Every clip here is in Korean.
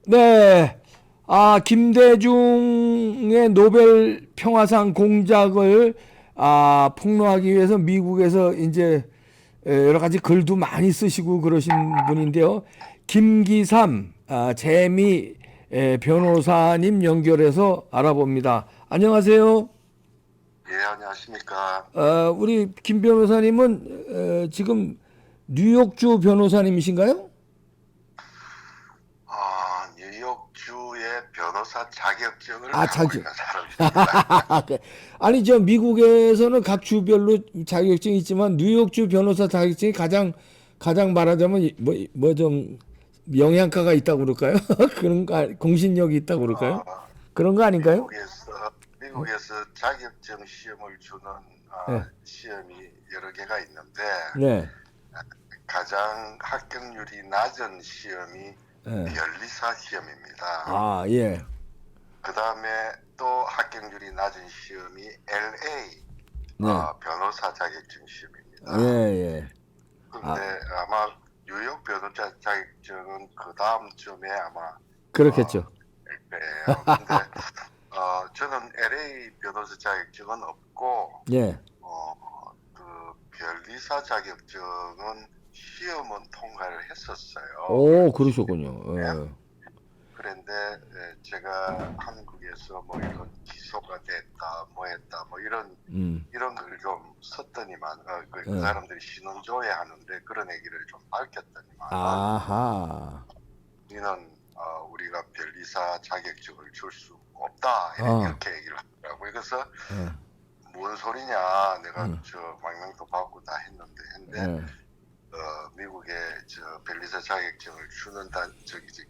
네. 김대중의 노벨 평화상 공작을 폭로하기 위해서 미국에서 이제 여러 가지 글도 많이 쓰시고 그러신 분인데요. 김기삼 재미 변호사님 연결해서 알아봅니다. 안녕하세요. 예, 안녕하십니까. 우리 김 변호사님은 지금 뉴욕주 변호사님이신가요? 뉴욕주의 변호사 자격증을 아, 갖고 자기. 있는 사람입니다. 아니, 저 미국에서는 각 주별로 자격증이 있지만 뉴욕주 변호사 자격증이 가장 말하자면 뭐 좀 영양가가 있다고 그럴까요? 그런 거 공신력이 있다고 그럴까요? 어, 그런 거 아닌가요? 미국에서 자격증 시험을 주는 네, 시험이 여러 개가 있는데 네, 가장 합격률이 낮은 시험이 네. 변리사 시험입니다. 아, 예, 그 다음에 또 합격률이 낮은 시험이 LA 네, 변호사 자격증 예, 시험입니다. 예. 아, 근데 아마 뉴욕 변호사 자격증은 그 다음 쯤에 아마 어, 그렇겠죠. 될 거예요. 근데 저는 LA 변호사 자격증은 없고 예. 그 변리사 자격증은 시험은 통과를 했었어요. 오, 그러셨군요. 네. 예. 그런데 제가 한국에서 뭐 이런 기소가 됐다, 뭐 했다, 뭐 음, 이런 걸 좀 썼더니만 그 예. 사람들이 신원조회 하는데 그런 얘기를 좀 밝혔더니만은 아하. 우리는 우리가 변리사 자격증을 줄 수 없다 아, 이렇게 얘기를 하더라고요. 그래서 예, 뭔 소리냐, 내가 음, 저 망명도 받고 다 했는데 예, 미국의 저 변리사 자격증을 주는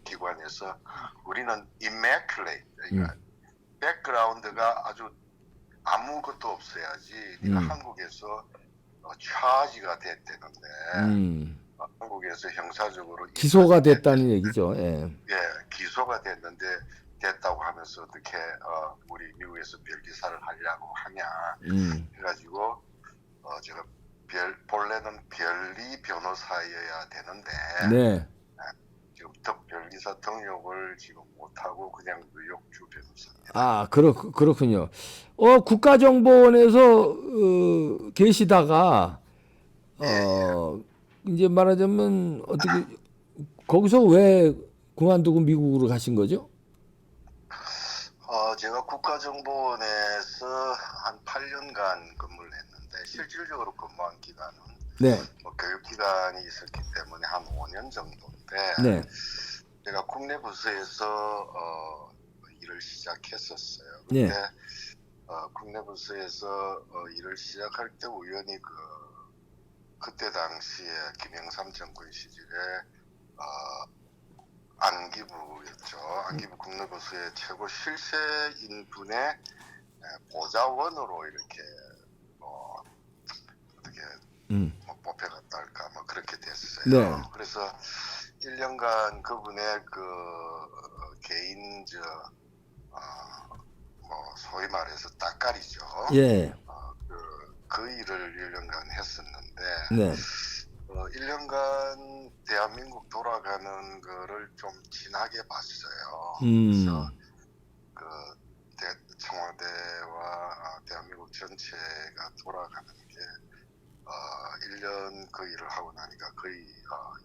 기관에서 우리는 immaculate, 음, 그러니까 백그라운드가 아주 아무것도 없어야지 네가 음, 한국에서 차지가 됐대는데 음. 한국에서 형사적으로 기소가 입건이 됐다는 얘기죠. 예. 예, 기소가 됐다고 하면서 어떻게 우리 미국에서 별기사를 하려고 하냐 음. 해가지고 제가 본래는 변리 변호사여야 되는데 네. 지금 별기사 등록을 지금 못하고 그냥 뉴욕주 변호사입니다. 그렇군요. 국가정보원에서 계시다가 예, 예. 이제 말하자면 어떻게 거기서 왜 그만두고 미국으로 가신 거죠? 제가 국가정보원에서 한 8년간 근무를 했는데 실질적으로 근무한 기간은 네. 뭐 교육기간이 있었기 때문에 한 5년 정도인데 네. 제가 국내 부서에서 일을 시작했었어요. 근데 네. 국내 부서에서 일을 시작할 때 우연히 그때 당시에 김영삼 정권 시절에 어, 안기부였죠. 안기부 국내부서의 최고 실세인 분의 보좌원으로 이렇게 뭐 어떻게 음. 뭐 뽑혀갔다 할까 뭐 그렇게 됐어요. 네. 그래서 1년간 그분의 개인 뭐 소위 말해서 따까리죠. 예. 그 일을 1년간 했었는데 네. 1년간 대한민국 돌아가는 거를 좀 진하게 봤어요. 그래서 음. 그 청와대와 대한민국 전체가 돌아가는 게 1년 그 일을 하고 나니까 거의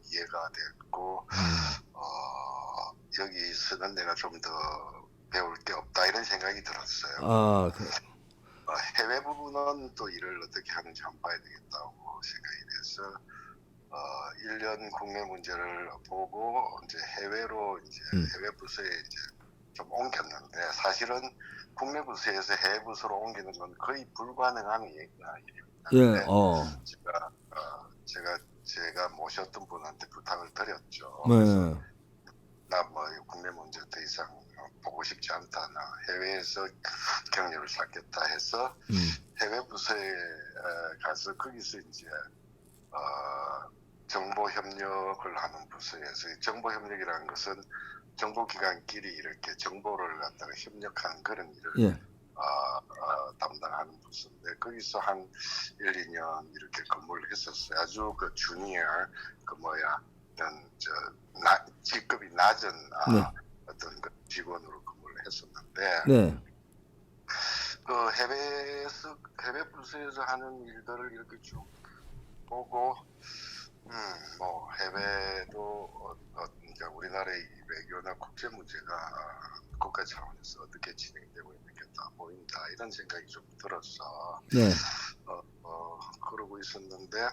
이해가 됐고 음. 여기서는 내가 좀 더 배울 게 없다 이런 생각이 들었어요. 아, 그, 해외 부분은 또 일을 어떻게 하는지 한번 봐야 되겠다고 생각이 돼서 1년 국내 문제를 보고 이제 해외로 이제 음. 해외 부서에 이제 좀 옮겼는데 사실은 국내 부서에서 해외 부서로 옮기는 건 거의 불가능한 일입니다. 예. 근데 제가 모셨던 분한테 부탁을 드렸죠. 그래서 네. 나 뭐 국내 문제 더 이상 보고 싶지 않다. 나 해외에서 경력을 쌓겠다 해서 음. 해외 부서에 가서 거기서 이제 정보 협력을 하는 부서에서 정보 협력이라는 것은 정보기관끼리 이렇게 정보를 갖다가 협력하는 그런 일을 예. 담당하는 부서인데 거기서 한 1, 2년 이렇게 근무를 했었어요. 아주 그 주니어 그 직급이 낮은 네. 직원으로 근무를 했었는데 네. 그 해외 부서에서 하는 일들을 이렇게 쭉 보고 뭐 해외도 이제 우리나라의 이 외교나 국제 문제가 국가 차원에서 어떻게 진행되고 있는 게 다 보인다 이런 생각이 좀 들어서 네. 그러고 있었는데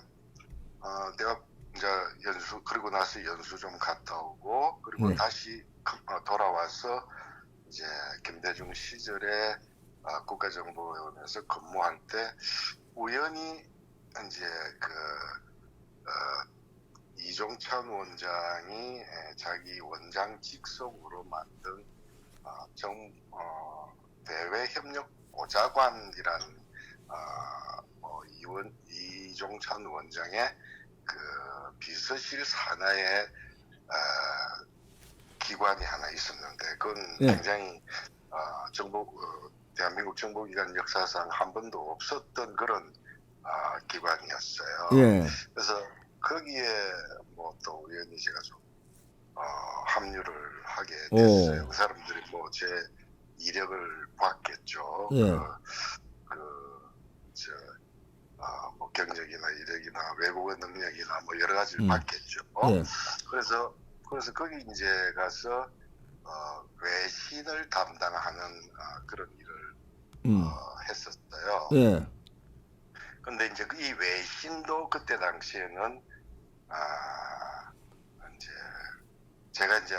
대학 이제 연수 그리고 나서 연수 좀 갔다 오고 그리고 네. 다시 돌아와서 이제 김대중 시절에 국가정보원에서 근무할 때 우연히 이제 그 이종찬 원장이 자기 원장 직속으로 만든 대외협력 보좌관이란 이종찬 원장의 그 비서실 산하에 기관이 하나 있었는데 그건 네. 굉장히 대한민국 정보기관 역사상 한 번도 없었던 그런 기관이었어요. 예. 그래서 거기에 뭐 또 우연히 제가 좀 합류를 하게 됐어요. 오. 그 사람들이 뭐 제 이력을 봤겠죠. 예. 뭐 경력이나 이력이나 외국어 능력이나 뭐 여러 가지를 음. 봤겠죠. 예. 그래서 거기 이제 가서 외신을 담당하는 그런 일을 했었어요. 예. 근데 이제 이 외신도 그때 당시에는 이제 제가 이제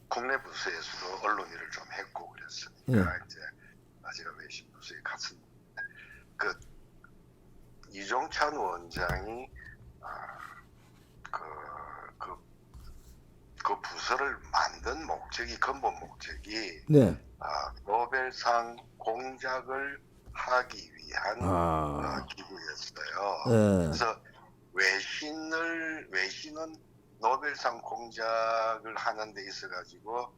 국내 부서에서도 언론 일을 좀 했고 그랬으니까 이제 제가 외신 부서에 갔었는데 그 이종찬 원장이 그 부서를 만든 목적이 근본 목적이 네. 노벨상 공작을 하기 위한 기구였어요. 예. 그래서 외신은 노벨상 공작을 하는 데 있어 가지고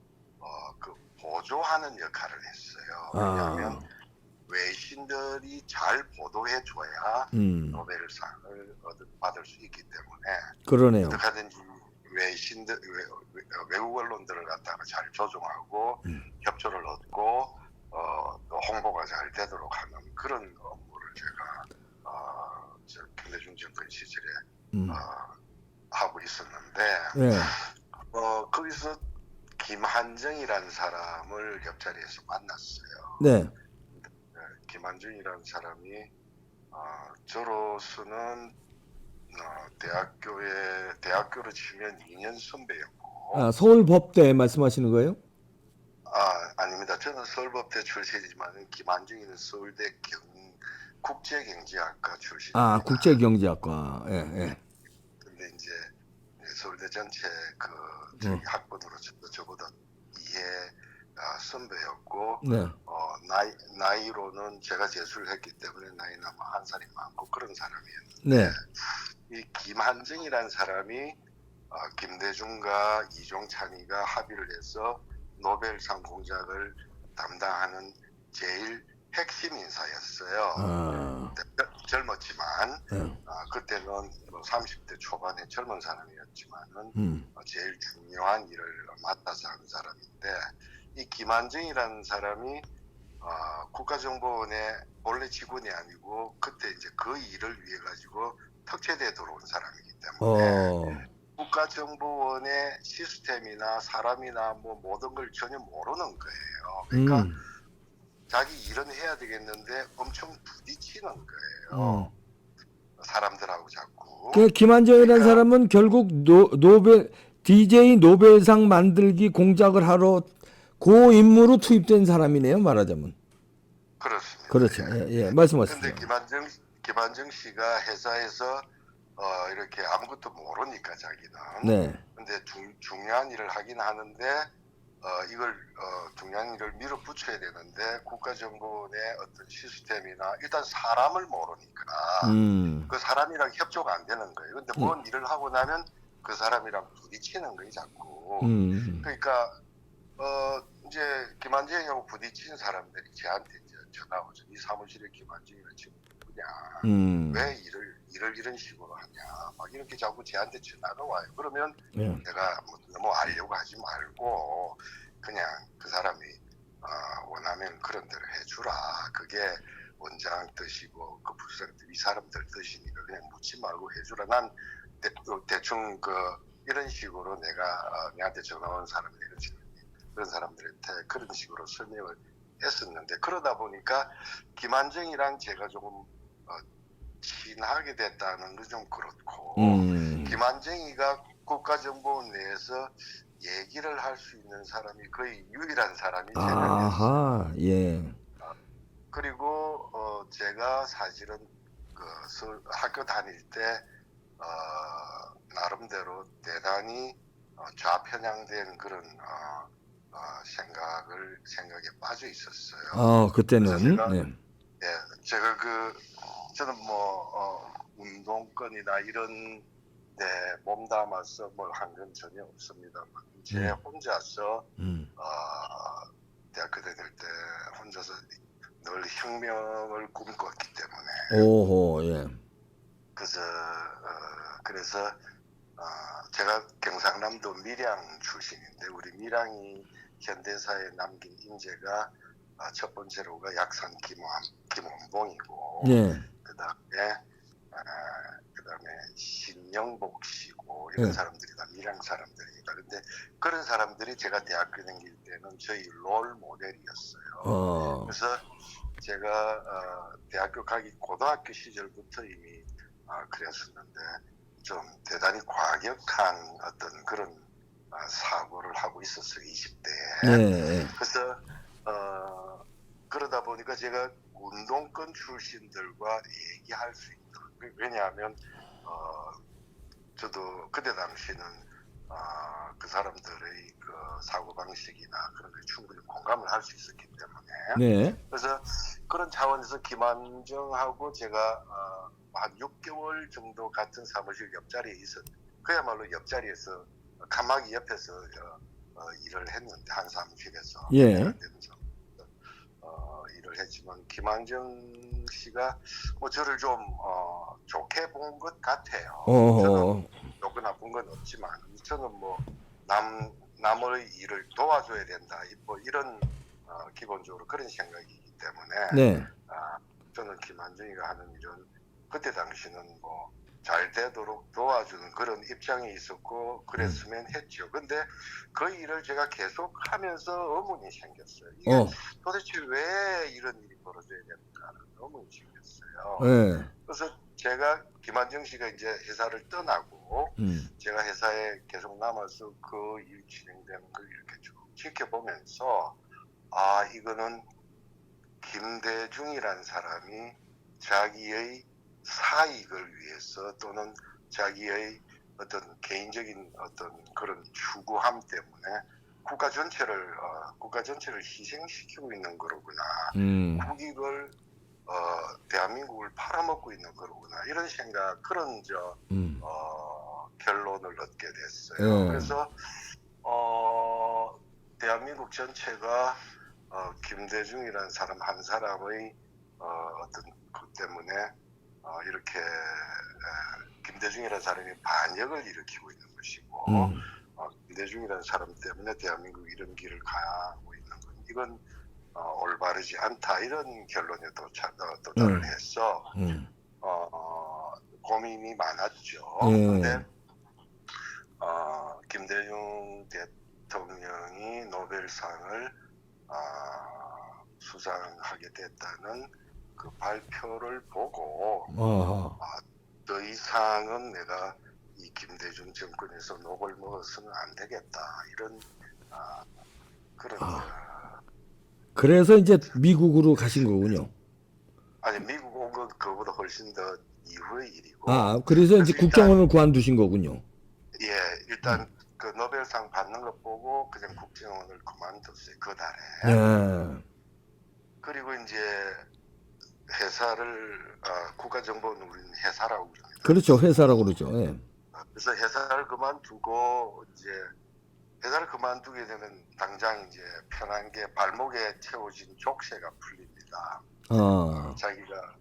그 보조하는 역할을 했어요. 왜냐하면 외신들이 잘 보도해 줘야 노벨상을 받을 수 있기 때문에 그러네요. 어떻게 하든지 외국 언론들을 갖다가 잘 조종하고 협조를 얻고 또 홍보가 잘 되도록 하는 그런 업무를 제가 김대중 정권 시절에 하고 있었는데 예. 거기서 김한정이라는 사람을 옆자리에서 만났어요. 네. 김한정이라는 사람이 저로서는 대학교로 치면 2년 선배였고. 서울법대 말씀하시는 거예요? 아닙니다. 저는 서울법대 출신이지만 김한정이는 서울대 국제경제학과 출신입니다. 국제경제학과. 예, 예. 근데 이제 서울대 전체 학번으로 저보다 2해 선배였고, 네. 나이로는 제가 재수를 했기 때문에 나이는 아마 한 살이 많고 그런 사람이었는데, 네. 이 김한정이라는 사람이 김대중과 이종찬이가 합의를 해서 노벨상 공작을 담당하는 제일 핵심 인사였어요. 젊었지만 그때는 30대 초반의 젊은 사람이었지만은 제일 중요한 일을 맡아서 하는 사람인데 이 김한정이라는 사람이 국가정보원의 본래 직원이 아니고 그때 이제 그 일을 위해 가지고 특채대에 들어온 사람이기 때문에 국가정보원의 시스템이나 사람이나 뭐 모든 걸 전혀 모르는 거예요. 그러니까 자기 일은 해야 되겠는데 엄청 부딪히는 거예요. 사람들하고 자꾸. 김한정이라는 사람은 결국 DJ 노벨상 만들기 공작을 하러 그 임무로 투입된 사람이네요, 말하자면. 그렇습니다. 그렇죠. 예, 말씀하시죠. 근데 김한정 씨가 회사에서 이렇게 아무것도 모르니까 자기는. 네. 근데 중요한 일을 하긴 하는데 이걸 중요한 일을 밀어붙여야 되는데 국가정보원의 어떤 시스템이나 일단 사람을 모르니까 그 사람이랑 협조가 안 되는 거예요. 근데 뭔 일을 하고 나면 그 사람이랑 부딪히는 거예요, 자꾸. 그러니까 이제 김한정하고 부딪힌 사람들이 저한테 이제 전화 오죠. 이 사무실에 김한정이가 지금 누구냐? 왜 일을 이런 식으로 하냐? 막 이렇게 자꾸 저한테 전화가 와요. 그러면 내가 뭐 너무 알려고 하지 말고 그냥 그 사람이 원하면 그런 대로 해주라. 그게 원장 뜻이고 그 부장 뜻, 이 사람들 뜻이니까 그냥 묻지 말고 해주라. 난 대충 이런 식으로 내가 내한테 전화 온 사람들 이런 식으로 그런 사람들한테 그런 식으로 설명을 했었는데, 그러다 보니까 김한정이랑 제가 조금 친하게 됐다는 건 좀 그렇고, 김한정이가 국가정보원 내에서 얘기를 할 수 있는 사람이 거의 유일한 사람이 제가 됐어요. 아하, 예. 그리고 제가 사실은 학교 다닐 때 나름대로 대단히 좌편향된 그런 생각에 빠져 있었어요. 그때는 그래서 제가 네. 제가 저는 운동권이나 이런 데 몸담아서 뭘 한 건 전혀 없습니다만, 제 혼자서 대학교 다닐 때 혼자서 늘 혁명을 꿈꿨기 때문에, 오호, 예. 그래서 제가 경상남도 밀양 출신인데, 우리 밀양이 현대사에 남긴 인재가 첫 번째로가 약산 김원봉이고, 예. 그다음에 신영복 씨고, 이런 예. 사람들이 다 밀양 사람들입니다. 근데 그런 사람들이 제가 대학교 다닐 때는 저희 롤 모델이었어요. 그래서 제가 대학교 고등학교 시절부터 이미 그랬었는데, 좀 대단히 과격한 어떤 그런 사고를 하고 있었어요, 20대에. 예. 그래서 그러다 보니까 제가 운동권 출신들과 얘기할 수 있는, 왜냐하면 저도 그때 당시는 그 사람들의 그 사고 방식이나 그런 게 충분히 공감을 할 수 있었기 때문에, 네. 그래서 그런 차원에서 김한정하고 제가 한 6개월 정도 같은 사무실 옆자리에 그야말로 옆자리에서 칸막이 옆에서 일을 했는데, 한 사무실에서 예. 일을 했지만, 김한정 씨가 저를 좀 좋게 본 것 같아요. 저는 좋고 나쁜 건 없지만, 저는 남의 일을 도와줘야 된다, 이런 기본적으로 그런 생각이기 때문에, 네. 저는 김한정이가 하는 일은 그때 당시는 잘 되도록 도와주는 그런 입장에 있었고, 그랬으면 했죠. 근데 그 일을 제가 계속 하면서 의문이 생겼어요. 이게 도대체 왜 이런 일이 벌어져야 되는가는 의문이 생겼어요. 네. 그래서 제가 김한정 씨가 이제 회사를 떠나고 제가 회사에 계속 남아서 그 일 진행되는 걸 이렇게 쭉 지켜보면서, 이거는 김대중이라는 사람이 자기의 사익을 위해서, 또는 자기의 어떤 개인적인 어떤 그런 추구함 때문에 국가 전체를 희생시키고 있는 거로구나. 국익을 대한민국을 팔아먹고 있는 거로구나. 이런 생각, 그런 결론을 얻게 됐어요. 그래서 대한민국 전체가 김대중이라는 사람 한 사람의 어떤 것 때문에 이렇게 김대중이라는 사람이 반역을 일으키고 있는 것이고, 김대중이라는 사람 때문에 대한민국이 이런 길을 가고 있는 것, 이건 올바르지 않다, 이런 결론에 도달을 해서 고민이 많았죠. 근데 김대중 대통령이 노벨상을 수상하게 됐다는 그 발표를 보고, 더 이상은 내가 이 김대중 정권에서 녹을 먹어서는 안 되겠다, 이런 그런 그래서 이제 미국으로 가신 거군요. 아니, 미국 온 건 그거보다 훨씬 더 이후의 일이고. 그래서 이제 국정원을 그만두신 거군요. 예, 일단 그 노벨상 받는 거 보고 그냥 국정원을 그만뒀어요, 그 달에. 그리고 이제 회사를 국가정보원은 우리는 회사라고 그럽니다. 그렇죠, 회사라고 그러죠. 예. 그래서 회사를 그만두고, 이제 회사를 그만두게 되면 당장 이제 편한 게 발목에 채워진 족쇄가 풀립니다. 자기가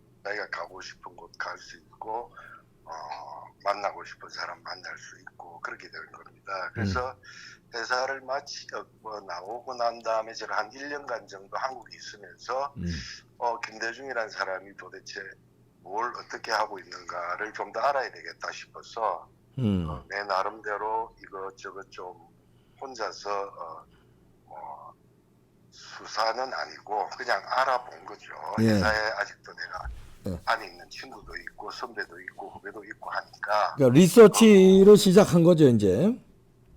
가고 싶은 곳 갈 수 있고, 만나고 싶은 사람 만날 수 있고, 그렇게 되는 겁니다. 그래서 회사를 나오고 난 다음에 제가 한 1년간 정도 한국에 있으면서 김대중이라는 사람이 도대체 뭘 어떻게 하고 있는가를 좀 더 알아야 되겠다 싶어서 내 나름대로 이것저것 좀 혼자서 뭐 수사는 아니고 그냥 알아본 거죠. 예. 회사에 아직도 내가 예. 안에 있는 친구도 있고 선배도 있고 후배도 있고 하니까 그러니까 리서치를 시작한 거죠, 이제.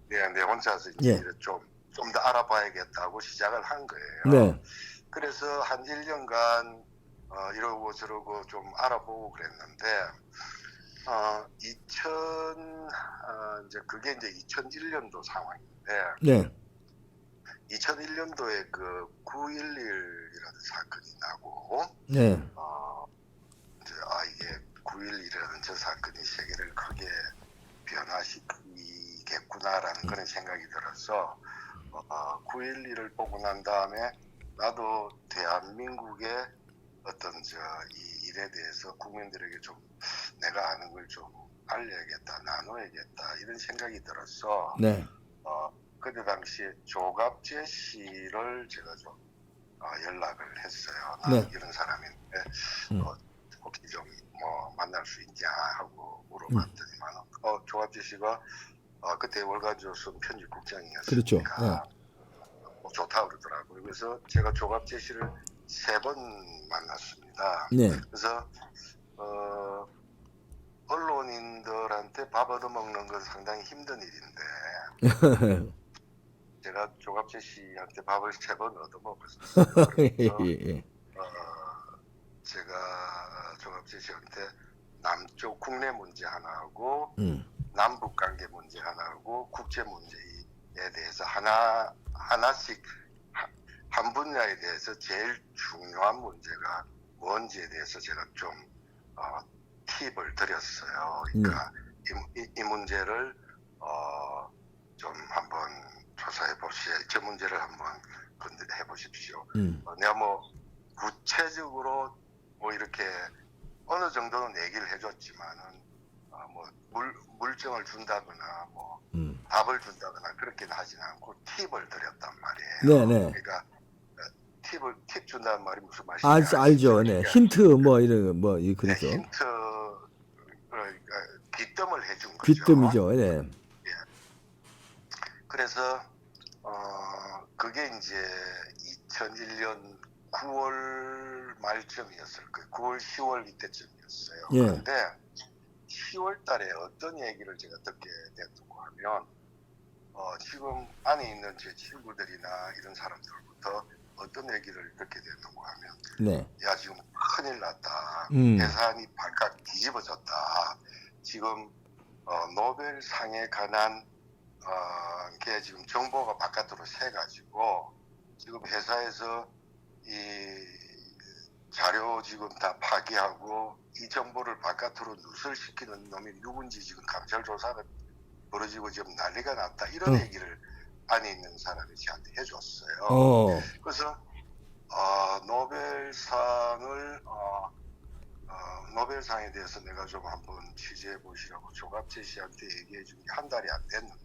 내 혼자서 이제 예. 좀 더 알아봐야겠다고 시작을 한 거예요. 네. 그래서 한 1년간 이러고 저러고 좀 알아보고 그랬는데 2000 그게 이제 2001년도 상황인데 네. 2001년도에 그 9.11이라는 사건이 나고 네. 이제 이게 9.11이라는 저 사건이 세계를 크게 변화시키겠구나라는 그런 생각이 들어서 9.11을 보고 난 다음에 나도 대한민국의 어떤 이 일에 대해서 국민들에게 좀 내가 아는 걸 좀 알려야겠다, 나눠야겠다 이런 생각이 들어서 네. 그때 당시에 조갑재 씨를 제가 좀 연락을 했어요. 나 네. 이런 사람인데 혹시 좀 뭐 만날 수 있냐 하고 물어봤더니만 조갑재 씨가 그때 월간조선 편집국장이었으니까 그렇죠. 네. 뭐 좋다 그러더라고요. 그래서 제가 조갑재 씨를 3번 만났습니다. 네. 그래서 언론인들한테 밥 얻어먹는 건 상당히 힘든 일인데 제가 조갑재 씨한테 밥을 3번 얻어먹었어요. 그래서 예. 제가 조갑재 씨한테 남쪽 국내 문제 하나하고 음. 남북 관계 문제 하나하고 국제 문제에 대해서 하나씩 한 분야에 대해서 제일 중요한 문제가 뭔지에 대해서 제가 좀 팁을 드렸어요. 그러니까 이 문제를 좀 한번 조사해 보시오. 저 문제를 한번 해 보십시오. 내가 뭐 구체적으로 뭐 이렇게 어느 정도는 얘기를 해줬지만은 뭐 물증을 준다거나 뭐 답을 준다거나 그렇게는 하진 않고 팁을 드렸단 말이에요. 네네. 그러니까 팁 준다는 말이 무슨 말인지 알죠. 네. 그러니까 힌트 뭐 이런 뭐 그렇죠. 힌트 그러니까 귀뜸을 해준 거죠. 귀뜸이죠. 네. 예. 그래서 그게 이제 2001년 9월 말쯤이었을 거예요. 9월 10월 이때쯤이었어요. 예. 그런데 10월 달에 어떤 얘기를 제가 듣게 됐다고 하면 지금 안에 있는 제 친구들이나 이런 사람들부터 어떤 얘기를 듣게 됐다고 하면 네. 야 지금 큰일 났다. 음. 회사안이 발칵 뒤집어졌다. 지금 노벨상에 관한 게 지금 정보가 바깥으로 새가지고 지금 회사에서 이 자료 지금 다 파기하고 이 정보를 바깥으로 누설시키는 놈이 누군지 지금 감찰 조사가 벌어지고 지금 난리가 났다. 이런 얘기를 안에 있는 사람이 저한테 해줬어요. 그래서 노벨상에 대해서 내가 좀 한번 취재해 보시라고 조갑재 씨한테 얘기해 준 게 한 달이 안 됐는데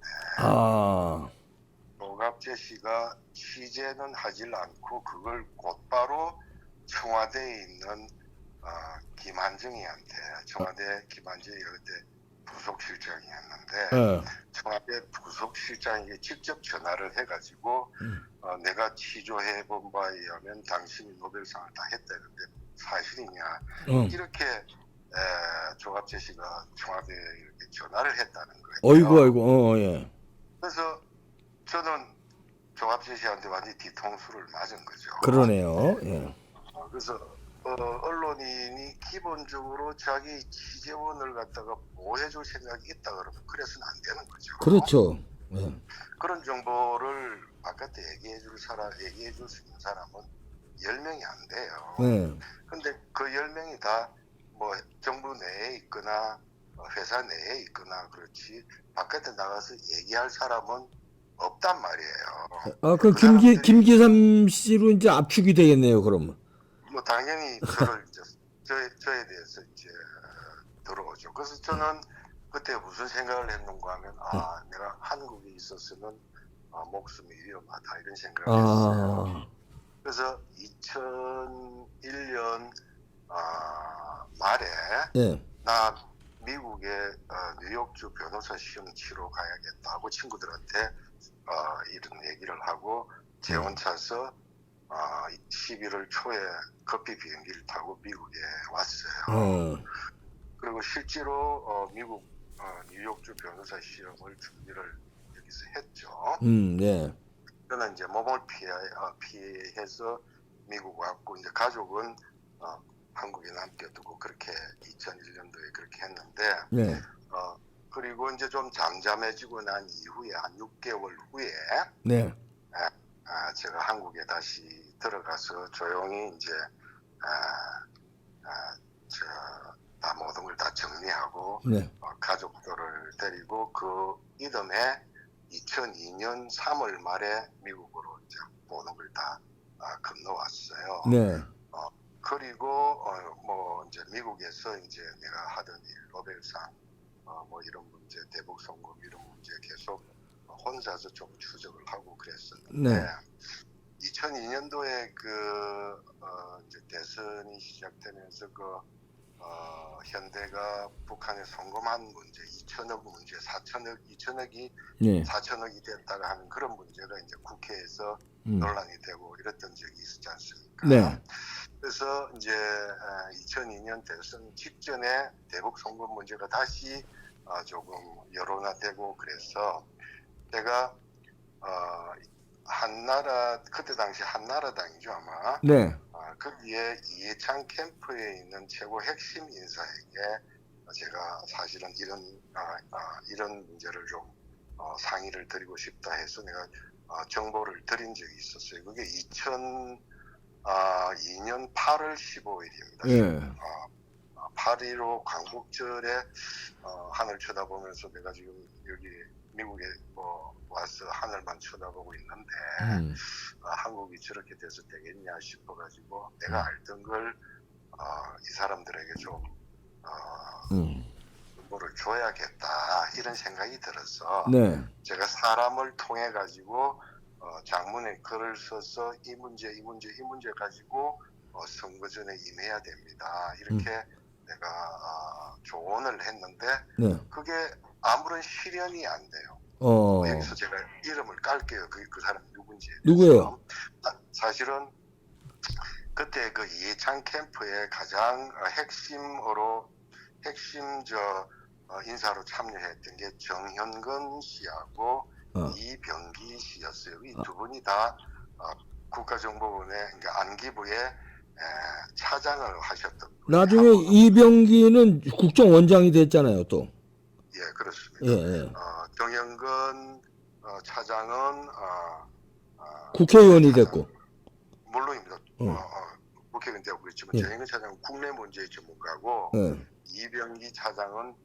조갑재 씨가 취재는 하질 않고 그걸 곧바로 청와대에 있는 김한정이한테 청와대 김한정이가 그때 부속실장이었는데 청와대 부속실장에게 직접 전화를 해가지고 내가 취조해 본 바에 의하면 당신이 노벨상을 다 했다는데 사실이냐 이렇게 조갑재 씨가 청와대에 이렇게 전화를 했다는 거예요. 어이구 예. 그래서 저는 조갑재 씨한테 완전히 뒤통수를 맞은 거죠. 그러네요. 예. 그래서 언론인이 기본적으로 자기 취재원을 갖다가 보호해줄 생각이 있다 그러면 그래서는 안 되는 거죠. 그렇죠. 예. 그런 정보를 바깥에 얘기해줄 수 있는 사람은 10명이 안 돼요. 근데 그 10명이 다 뭐 정부 내에 있거나 회사 내에 있거나 그렇지 바깥에 나가서 얘기할 사람은 없단 말이에요. 그 김기삼 씨로 이제 압축이 되겠네요. 그러면. 뭐 당연히 저를 이제 저에 대해서 이제 들어오죠. 그래서 저는 그때 무슨 생각을 했는가 하면 내가 한국에 있어서는 목숨이 위험하다 이런 생각을 했어요. 아, 그래서 2001년 말에 예, 나 미국의 뉴욕주 변호사 시험 치러 가야겠다고 친구들한테 이런 얘기를 하고 재원 차서 11월 초에 커피 비행기를 타고 미국에 왔어요. 그리고 실제로 미국 뉴욕주 변호사 시험을 준비를 여기서 했죠. 네, 저는 이제 몸을 피해서 미국 왔고 이제 가족은 한국에 남겨두고 그렇게 2001년도에 그렇게 했는데 네, 그리고 이제 좀 잠잠해지고 난 이후에 한 6개월 후에 네, 제가 한국에 다시 들어가서 조용히 이제 다 모든 걸 다 정리하고 네, 가족들을 데리고 그 이듬해 2002년 3월 말에 미국으로 이제 모든 걸 다 건너왔어요. 네, 그리고 뭐 이제 미국에서 이제 내가 하던 일, 노벨상 뭐 이런 문제, 대북 송금 이런 문제 계속 혼자서 좀 추적을 하고 그랬었는데 네, 2002년도에 그 이제 대선이 시작되면서 현대가 북한에 송금한 문제, 2천억 문제, 4천억, 2천억이 네, 4천억이 됐다가 하는 그런 문제가 이제 국회에서 음. 논란이 되고 이랬던 적이 있었지 않습니까? 네, 그래서 이제 2002년 대선 직전에 대북 송금 문제가 다시 조금 여론화되고 그래서 제가 한나라 그때 당시 한나라당이죠 아마 네, 거기에 이해창 캠프에 있는 최고 핵심 인사에게 제가 사실은 이런 문제를 좀 상의를 드리고 싶다 해서 내가 정보를 드린 적이 있었어요. 그게 2002년 8월 15일입니다. 예, 8.15 광복절에 하늘 쳐다보면서 내가 지금 여기 미국에 와서 하늘만 쳐다보고 있는데 한국이 저렇게 돼서 되겠냐 싶어가지고 내가 알던 걸 이 사람들에게 좀 정보를 줘야겠다 이런 생각이 들어서 네, 제가 사람을 통해 가지고 장문에 글을 써서 이 문제 가지고 선거 전에 임해야 됩니다. 이렇게 내가 조언을 했는데 네, 그게 아무런 실현이 안 돼요. 여기서 제가 이름을 깔게요. 그 사람이 누군지에 대해서. 누구예요? 사실은 그때 그 이해창 캠프의 가장 핵심 인사로 참여했던 게 정현근 씨하고 이병기 씨였어요. 이 두 분이 다 국가정보원의 그러니까 안기부의 차장을 하셨던 분이에요. 나중에 이병기는 국정원장이 됐잖아요, 또. 예, 그렇습니다. 예. 정현근 차장은 국회의원이 됐고. 물론입니다. 국회의원 되고 그랬지만 정현근 차장은 국내 문제의 전문가고 이병기 차장은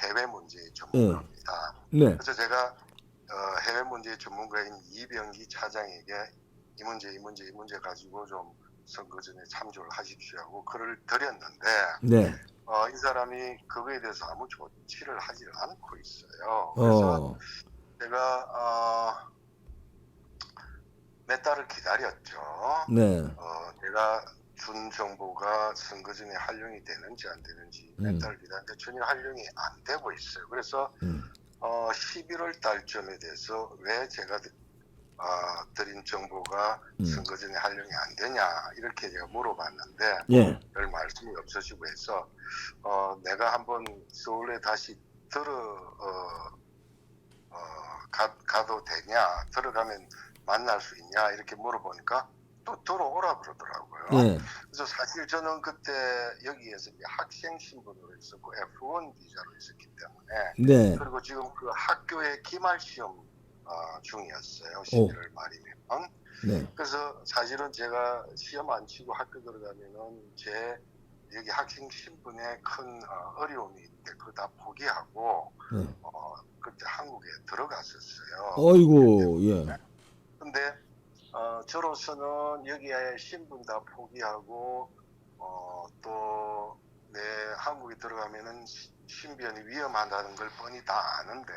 해외 문제의 전문가입니다. 네. 그래서 제가 해외 문제의 전문가인 이병기 차장에게 이 문제 가지고 좀 선거 전에 참조를 하십시오 하고 글을 드렸는데 네. 이 사람이 그거에 대해서 아무 조치를 하지 않고 있어요. 그래서 제가 몇 달을 기다렸죠. 네. 내가 준 정보가 선거 전에 활용이 되는지 안 되는지 몇 달을 기다렸는데 전혀 활용이 안 되고 있어요. 그래서 11월 달쯤에 돼서 왜 제가 드린 정보가 선거 전에 활용이 안 되냐 이렇게 제가 물어봤는데 별 말씀이 없으시고 해서 내가 한번 서울에 다시 가도 되냐 들어가면 만날 수 있냐 이렇게 물어보니까 또 들어오라 그러더라고요. 그래서 사실 저는 그때 여기에서 이제 학생 신분으로 있었고 F1 비자로 있었기 때문에 그리고 지금 그 학교의 기말 시험 중이었어요. 11월 말이면. 그래서 사실은 제가 시험 안 치고 학교 들어가면은 제 여기 학생 신분에 큰 어려움이 있는데 그거 다 포기하고 그때 한국에 들어갔었어요. 어이구, 예. 근데 저로서는 여기에 신분 다 포기하고 또 내 한국에 들어가면은 신변이 위험하다는 걸 뻔히 다 아는데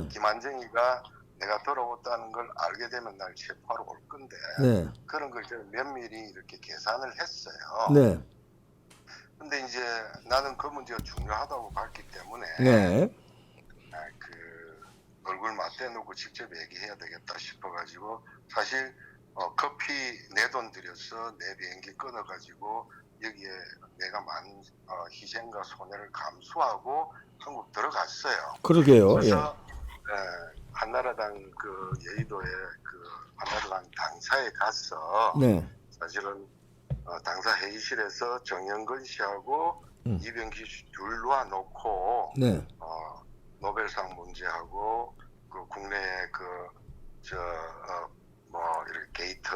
김한정이가 내가 들어왔다는 걸 알게 되면 날 체포하러 올 건데 네. 그런 걸 제가 면밀히 이렇게 계산을 했어요. 네. 근데 이제 나는 그 문제가 중요하다고 봤기 때문에 네. 그 얼굴 맞대놓고 직접 얘기해야 되겠다 싶어가지고 사실 커피 내 돈 들여서 내 비행기 끊어가지고 여기에 내가 많은 희생과 손해를 감수하고 한국 들어갔어요. 그러게요. 그래서 한나라당 그 여의도에 그 한나라당 당사에 가서 네. 사실은 당사 회의실에서 정영근 씨하고 이병기 씨 둘 놓아놓고 네. 노벨상 문제하고 그 국내에 뭐 이렇게 게이트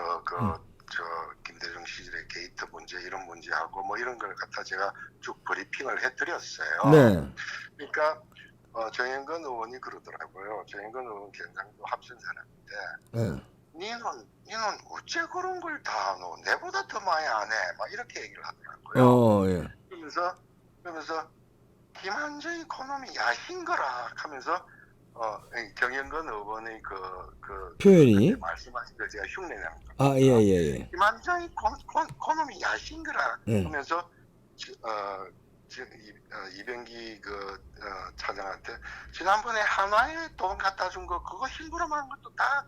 김대중 시절의 게이트 문제 이런 문제하고 뭐 이런 걸 갖다 제가 쭉 브리핑을 해드렸어요. 네. 그러니까 정영근 의원이 그러더라고요. 정영근 의원 경상도 합천 사람인데 네. 니는 어째 그런 걸 다 하노? 내보다 더 많이 안 해. 막 이렇게 얘기를 하더라고요. 예. 그러면서 김한정이 그놈이 야신거라 하면서 경영근 의원의 그 표현이 말씀하신 거 제가 흉내내는 거. 아, 예. 김한정이 그놈이 야신거라 하면서 이병기 차장한테 지난번에 한화에 돈 갖다 준 거 그거 심부름한 것도 다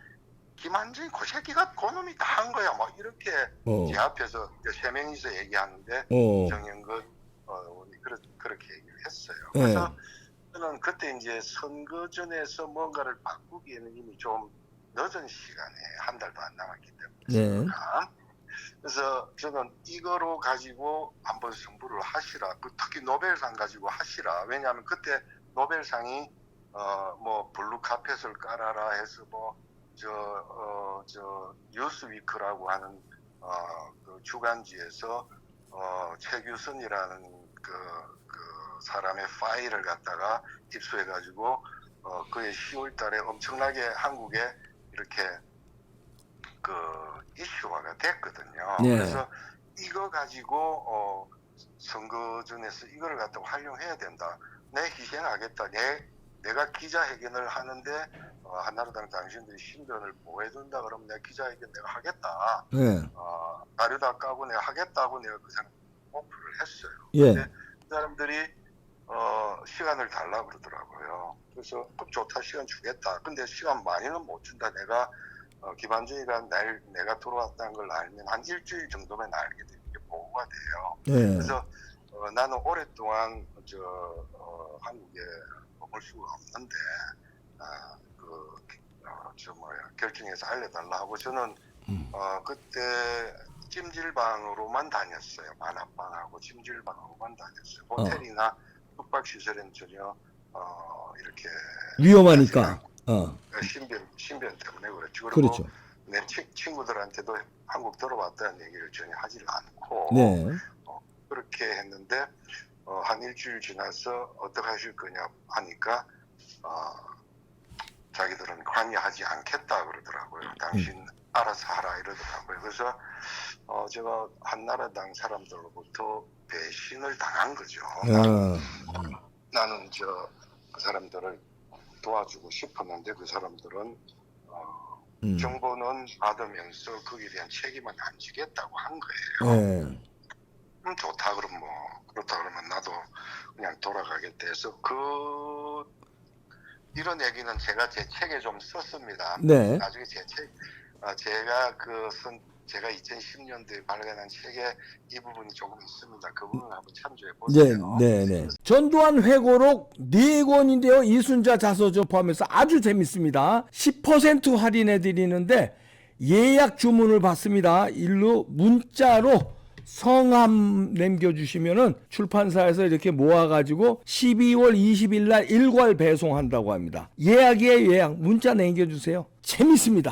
김한정이 그 새끼가 그놈이 다 한 거야. 뭐 이렇게 제 앞에서 세 명이서 얘기하는데 정영근 의원이 그렇게 얘기를 했어요. 그래서 저는 그때 이제 선거 전에서 뭔가를 바꾸기에는 이미 좀 늦은 시간에 한 달도 안 남았기 때문에. 네. 그래서 저는 이거로 가지고 한번 승부를 하시라. 특히 노벨상 가지고 하시라. 왜냐하면 그때 노벨상이 뭐 블루 카펫을 깔아라 해서 뉴스위크라고 하는 그 주간지에서 최규선이라는 그 사람의 파일을 갖다가 입수해가지고 그해 10월달에 엄청나게 한국에 이렇게 그 이슈화가 됐거든요. 네. 그래서 이거 가지고 선거전에서 이거를 갖다 활용해야 된다. 내 희생하겠다. 내가 기자회견을 하는데 한나라당 당신들이 신변을 보호해준다 그러면 내가 기자회견 내가 하겠다. 네. 다리다 까고 내가 하겠다고 내가 그 사람 오프를 했어요. 예. 근데 그 사람들이 시간을 달라 그러더라고요. 그래서 그럼 좋다 시간 주겠다. 근데 시간 많이는 못 준다. 내가 김한정이가 내가 들어왔다는 걸 알면 한 일주일 정도면 알게 되는 게 보고가 돼요. 네. 그래서 나는 오랫동안 한국에 머물 수가 없는데 결정해서 알려달라 하고 저는 그때 찜질방으로만 다녔어요. 만화방하고 찜질방으로만 다녔어요. 호텔이나 숙박시설은 전혀 이렇게 위험하니까. 신변 때문에 그렇죠. 그리고 그렇죠. 내 친구들한테도 한국 들어왔다는 얘기를 전혀 하질 않고 네. 그렇게 했는데 한 일주일 지나서 어떻게 하실 거냐 하니까 자기들은 관여하지 않겠다 그러더라고요. 당신 알아서 하라 이러더라고요. 그래서 제가 한나라당 사람들로부터 배신을 당한 거죠. 나는 그 사람들을 도와주고 싶었는데 그 사람들은 정보는 받으면서 거기에 대한 책임은 안 지겠다고 한 거예요. 좋다 그럼 그렇다 그러면 나도 그냥 돌아가겠다 해서 이런 얘기는 제가 제 책에 좀 썼습니다. 네. 나중에 제 책 제가 2010년도에 발간한 책에 이 부분이 조금 있습니다. 그 부분 한번 참조해 보세요. 네. 전두환 회고록 4권인데요. 이순자 자서전 포함해서 아주 재밌습니다. 10% 할인해 드리는데 예약 주문을 받습니다. 일로 문자로 성함 남겨주시면은 출판사에서 이렇게 모아가지고 12월 20일 날 일괄 배송한다고 합니다. 예약이에요, 예약. 문자 남겨주세요. 재밌습니다.